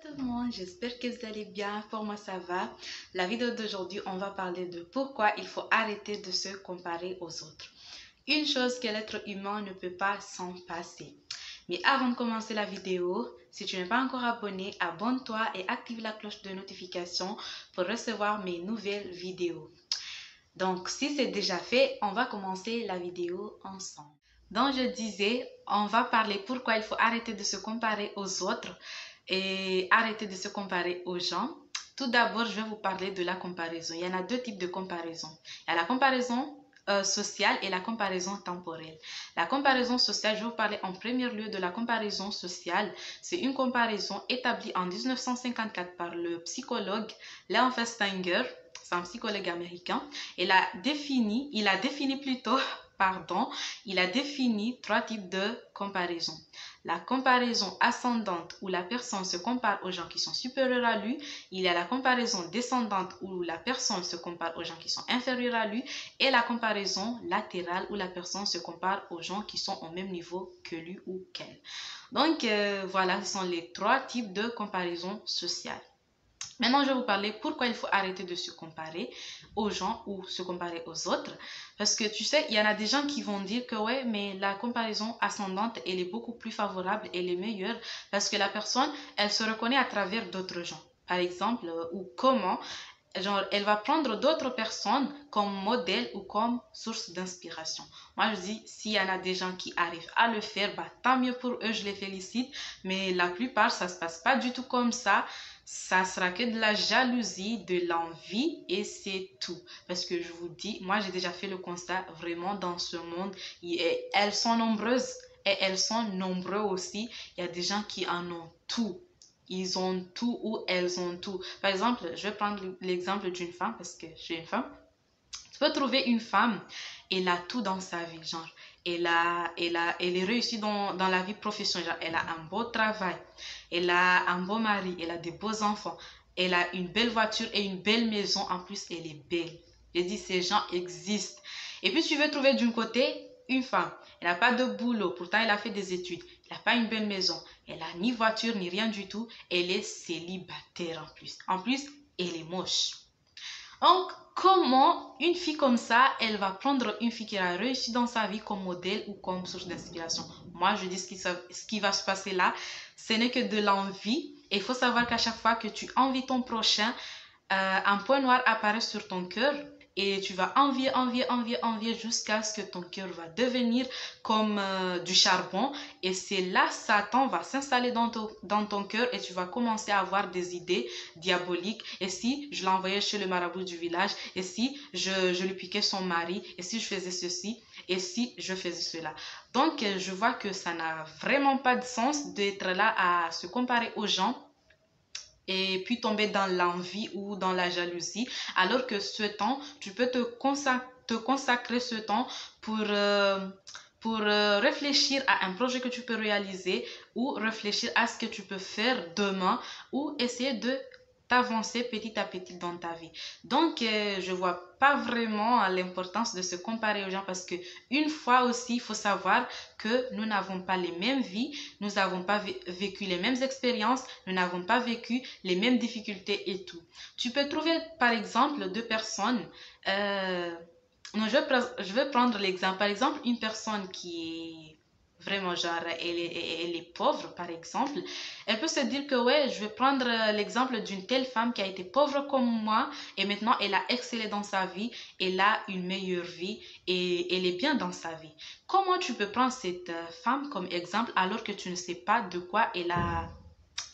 Tout le monde, j'espère que vous allez bien. Pour moi, ça va. La vidéo d'aujourd'hui, on va parler de pourquoi il faut arrêter de se comparer aux autres. Une chose que l'être humain ne peut pas s'en passer. Mais avant de commencer la vidéo, si tu n'es pas encore abonné, abonne-toi et active la cloche de notification pour recevoir mes nouvelles vidéos. Donc, si c'est déjà fait, on va commencer la vidéo ensemble. Donc, je disais, on va parler pourquoi il faut arrêter de se comparer aux autres et arrêter de se comparer aux gens. Tout d'abord, je vais vous parler de la comparaison. Il y en a deux types de comparaison. Il y a la comparaison sociale et la comparaison temporelle. La comparaison sociale, je vais vous parler en premier lieu de la comparaison sociale. C'est une comparaison établie en 1954 par le psychologue Leon Festinger. C'est un psychologue américain. Il a défini trois types de comparaison. La comparaison ascendante où la personne se compare aux gens qui sont supérieurs à lui. Il y a la comparaison descendante où la personne se compare aux gens qui sont inférieurs à lui. Et la comparaison latérale où la personne se compare aux gens qui sont au même niveau que lui ou qu'elle. Donc voilà, ce sont les trois types de comparaison sociale. Maintenant, je vais vous parler pourquoi il faut arrêter de se comparer aux gens ou se comparer aux autres. Parce que tu sais, il y en a des gens qui vont dire que ouais, mais la comparaison ascendante, elle est beaucoup plus favorable, elle est meilleure parce que la personne, elle se reconnaît à travers d'autres gens. Par exemple, ou comment, genre, elle va prendre d'autres personnes comme modèle ou comme source d'inspiration. Moi, je dis, s'il y en a des gens qui arrivent à le faire, bah, tant mieux pour eux, je les félicite. Mais la plupart, ça se passe pas du tout comme ça. Ça sera que de la jalousie, de l'envie et c'est tout. Parce que je vous dis, moi j'ai déjà fait le constat vraiment dans ce monde. Et elles sont nombreuses et elles sont nombreux aussi. Il y a des gens qui en ont tout. Ils ont tout ou elles ont tout. Par exemple, je vais prendre l'exemple d'une femme parce que je suis une femme. Tu peux trouver une femme, elle a tout dans sa vie, genre, elle est réussie dans la vie professionnelle, genre, elle a un beau travail, elle a un beau mari, elle a des beaux enfants, elle a une belle voiture et une belle maison, en plus elle est belle. Je dis, ces gens existent. Et puis tu veux trouver d'un côté une femme, elle n'a pas de boulot, pourtant elle a fait des études, elle n'a pas une belle maison, elle n'a ni voiture ni rien du tout, elle est célibataire en plus. En plus, elle est moche. Donc, comment une fille comme ça, elle va prendre une fille qui a réussi dans sa vie comme modèle ou comme source d'inspiration? Moi, je dis ce qui va se passer là, ce n'est que de l'envie. Et il faut savoir qu'à chaque fois que tu envies ton prochain, un point noir apparaît sur ton cœur et tu vas envier jusqu'à ce que ton cœur va devenir comme du charbon et c'est là Satan va s'installer dans ton cœur et tu vas commencer à avoir des idées diaboliques. Et si je l'envoyais chez le marabout du village, et si je lui piquais son mari, et si je faisais ceci, et si je faisais cela. Donc je vois que ça n'a vraiment pas de sens d'être là à se comparer aux gens et puis tomber dans l'envie ou dans la jalousie, alors que ce temps, tu peux te consacrer ce temps pour réfléchir à un projet que tu peux réaliser ou réfléchir à ce que tu peux faire demain ou essayer de t'avancer petit à petit dans ta vie. Donc, je vois pas vraiment l'importance de se comparer aux gens parce que une fois aussi, il faut savoir que nous n'avons pas les mêmes vies, nous n'avons pas vécu les mêmes expériences, nous n'avons pas vécu les mêmes difficultés et tout. Tu peux trouver, par exemple, deux personnes. Non, je vais prendre l'exemple. Par exemple, une personne qui est vraiment genre, elle est pauvre, par exemple, elle peut se dire que ouais, je vais prendre l'exemple d'une telle femme qui a été pauvre comme moi et maintenant elle a excellé dans sa vie, elle a une meilleure vie et elle est bien dans sa vie. Comment tu peux prendre cette femme comme exemple alors que tu ne sais pas de quoi elle a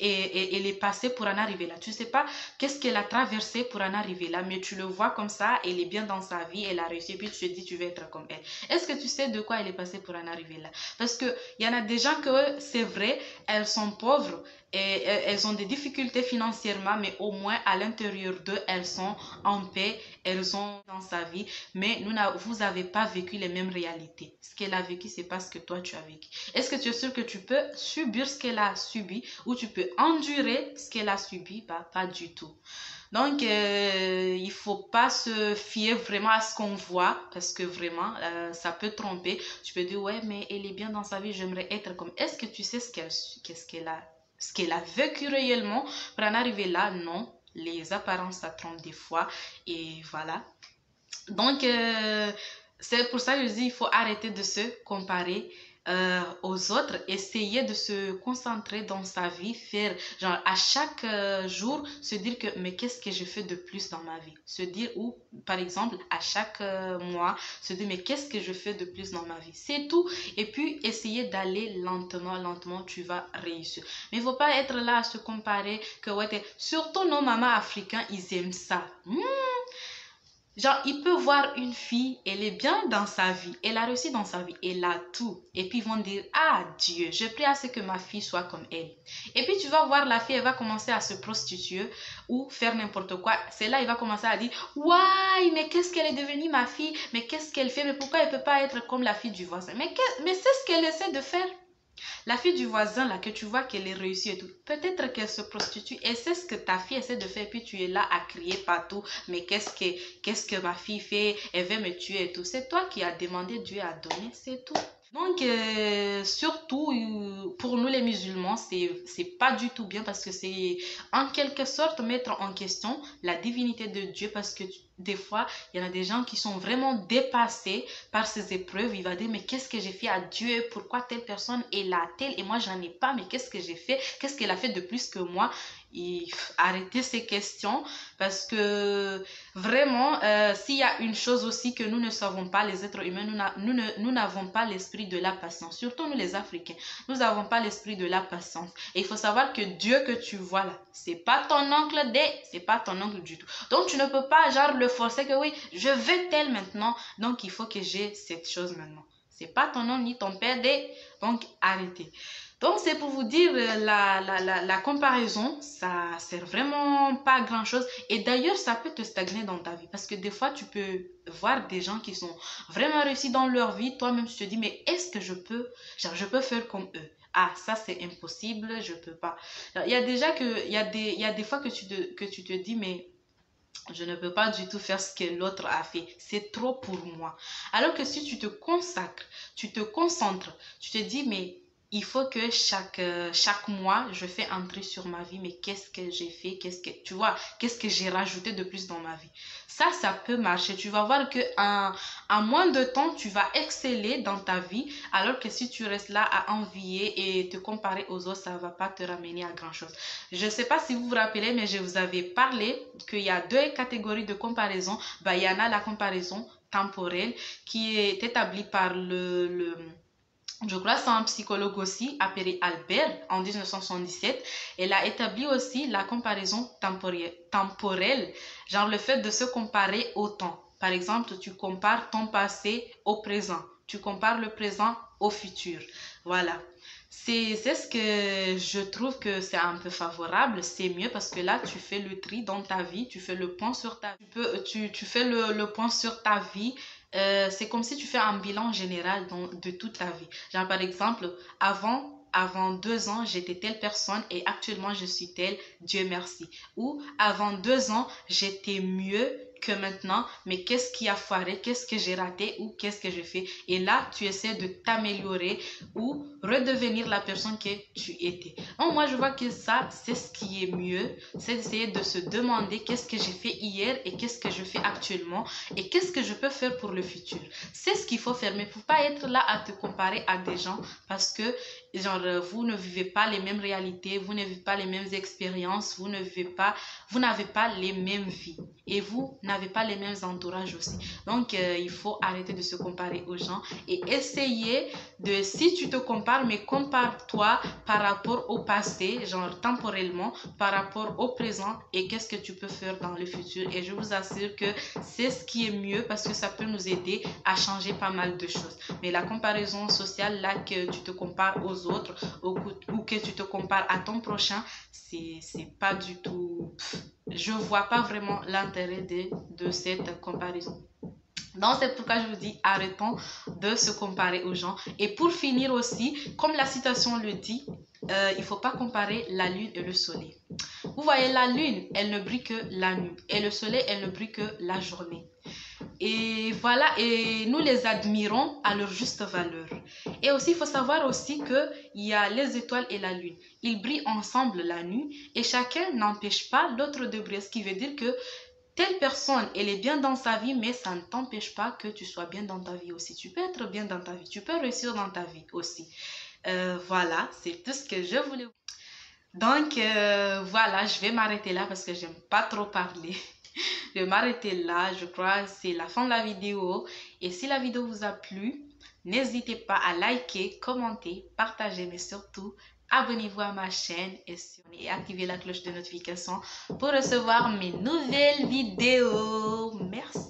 et elle est passée pour en arriver là. Tu ne sais pas qu'est-ce qu'elle a traversé pour en arriver là, mais tu le vois comme ça, elle est bien dans sa vie, elle a réussi, et puis tu te dis, tu veux être comme elle. Est-ce que tu sais de quoi elle est passée pour en arriver là? Parce qu'il y en a des gens que, c'est vrai, elles sont pauvres, et elles ont des difficultés financièrement, mais au moins à l'intérieur d'eux, elles sont en paix, elles sont dans sa vie, mais vous n'avez pas vécu les mêmes réalités. Ce qu'elle a vécu, c'est pas ce que toi tu as vécu. Est-ce que tu es sûr que tu peux subir ce qu'elle a subi ou tu peux endurer ce qu'elle a subi? Bah, pas du tout. Donc, il ne faut pas se fier vraiment à ce qu'on voit parce que vraiment, ça peut tromper. Tu peux dire, ouais, mais elle est bien dans sa vie, j'aimerais être comme. Est-ce que tu sais qu'est-ce qu'elle a ce qu'elle a vécu réellement pour en arriver là. Non, les apparences, ça trompe des fois. Et voilà. Donc, c'est pour ça que je dis, il faut arrêter de se comparer aux autres, essayer de se concentrer dans sa vie, faire, genre, à chaque jour, se dire que, mais qu'est-ce que je fais de plus dans ma vie? Se dire, ou, par exemple, à chaque mois, se dire, mais qu'est-ce que je fais de plus dans ma vie? C'est tout. Et puis, essayer d'aller lentement, lentement, tu vas réussir. Mais il ne faut pas être là à se comparer, que, ouais, surtout nos mamans africains, ils aiment ça. Genre, il peut voir une fille, elle est bien dans sa vie, elle a réussi dans sa vie, elle a tout. Et puis ils vont dire, ah Dieu, je prie à ce que ma fille soit comme elle. Et puis tu vas voir la fille, elle va commencer à se prostituer ou faire n'importe quoi. C'est là, il va commencer à dire, ouais, mais qu'est-ce qu'elle est devenue ma fille? Mais qu'est-ce qu'elle fait? Mais pourquoi elle ne peut pas être comme la fille du voisin? Mais c'est ce qu'elle essaie de faire. La fille du voisin, là, que tu vois qu'elle est réussie et tout, peut-être qu'elle se prostitue et c'est ce que ta fille essaie de faire. Puis tu es là à crier partout. Mais qu'est-ce que ma fille fait? Elle veut me tuer et tout. C'est toi qui as demandé, Dieu a donné, c'est tout. Donc, surtout, pour nous les musulmans, c'est pas du tout bien parce que c'est en quelque sorte mettre en question la divinité de Dieu parce que des fois, il y en a des gens qui sont vraiment dépassés par ces épreuves. Il va dire, mais qu'est-ce que j'ai fait à Dieu? Pourquoi telle personne est là, telle et moi, j'en ai pas? Mais qu'est-ce que j'ai fait? Qu'est-ce qu'elle a fait de plus que moi? Et arrêter ces questions parce que vraiment, s'il y a une chose aussi que nous ne savons pas, les êtres humains, nous n'avons pas l'esprit de la patience. Surtout nous les Africains, nous n'avons pas l'esprit de la patience. Et il faut savoir que Dieu que tu vois là, c'est pas ton oncle c'est pas ton oncle du tout. Donc tu ne peux pas genre le forcer que oui, je veux tel maintenant, donc il faut que j'ai cette chose maintenant. C'est pas ton oncle ni ton père donc arrêtez. Donc, c'est pour vous dire, la comparaison, ça sert vraiment pas à grand-chose. Et d'ailleurs, ça peut te stagner dans ta vie. Parce que des fois, tu peux voir des gens qui sont vraiment réussis dans leur vie. Toi-même, tu te dis, mais est-ce que je peux faire comme eux? Ah, ça, c'est impossible, je peux pas. Il y a déjà il y a des fois que tu te dis, mais je ne peux pas du tout faire ce que l'autre a fait. C'est trop pour moi. Alors que si tu te consacres, tu te concentres, tu te dis, mais il faut que chaque mois, je fais un tri sur ma vie. Mais qu'est-ce que j'ai fait? Qu'est-ce que j'ai rajouté de plus dans ma vie? Ça peut marcher. Tu vas voir que en moins de temps, tu vas exceller dans ta vie. Alors que si tu restes là à envier et te comparer aux autres, ça ne va pas te ramener à grand-chose. Je ne sais pas si vous vous rappelez, mais je vous avais parlé qu'il y a deux catégories de comparaison. Il y en a la comparaison temporelle qui est établie par je crois que c'est un psychologue aussi, appelé Albert, en 1977. Elle a établi aussi la comparaison temporelle, genre le fait de se comparer au temps. Par exemple, tu compares ton passé au présent. Tu compares le présent au futur. Voilà. C'est ce que je trouve que c'est un peu favorable. C'est mieux parce que là, tu fais le tri dans ta vie. Tu fais le point sur ta vie. Tu fais le point sur ta vie. C'est comme si tu fais un bilan général de toute ta vie. Genre, par exemple, avant 2 ans, j'étais telle personne et actuellement, je suis telle, Dieu merci. Ou avant 2 ans, j'étais mieux que maintenant, mais qu'est-ce qui a foiré, qu'est-ce que j'ai raté ou qu'est-ce que j'ai fait. Et là, tu essaies de t'améliorer ou redevenir la personne que tu étais. Donc, moi, je vois que ça, c'est ce qui est mieux, c'est d'essayer de se demander qu'est-ce que j'ai fait hier et qu'est-ce que je fais actuellement et qu'est-ce que je peux faire pour le futur. C'est ce qu'il faut faire, mais il ne faut pas être là à te comparer à des gens parce que genre, vous ne vivez pas les mêmes réalités, vous ne vivez pas les mêmes expériences, vous n'avez pas les mêmes vies et vous n'avez pas les mêmes entourages aussi. Donc, il faut arrêter de se comparer aux gens et essayer de, si tu te compares, mais compare-toi par rapport au passé, genre temporellement, par rapport au présent et qu'est-ce que tu peux faire dans le futur. Et je vous assure que c'est ce qui est mieux parce que ça peut nous aider à changer pas mal de choses. Mais la comparaison sociale, là, que tu te compares aux autres ou que tu te compares à ton prochain, c'est pas du tout... Je vois pas vraiment l'intérêt de cette comparaison. Donc, c'est pourquoi je vous dis, arrêtons de se comparer aux gens. Et pour finir aussi, comme la citation le dit, il ne faut pas comparer la lune et le soleil. Vous voyez, la lune, elle ne brille que la nuit. Et le soleil, elle ne brille que la journée. Et voilà, et nous les admirons à leur juste valeur. Et aussi, il faut savoir aussi qu'il y a les étoiles et la lune. Ils brillent ensemble la nuit et chacun n'empêche pas l'autre de briller. Ce qui veut dire que telle personne, elle est bien dans sa vie, mais ça ne t'empêche pas que tu sois bien dans ta vie aussi. Tu peux être bien dans ta vie, tu peux réussir dans ta vie aussi. Voilà, c'est tout ce que je voulais. Donc, voilà, je vais m'arrêter là parce que j'aime pas trop parler. Je vais m'arrêter là, je crois que c'est la fin de la vidéo. Et si la vidéo vous a plu, n'hésitez pas à liker, commenter, partager, mais surtout, abonnez-vous à ma chaîne et activez la cloche de notification pour recevoir mes nouvelles vidéos. Merci.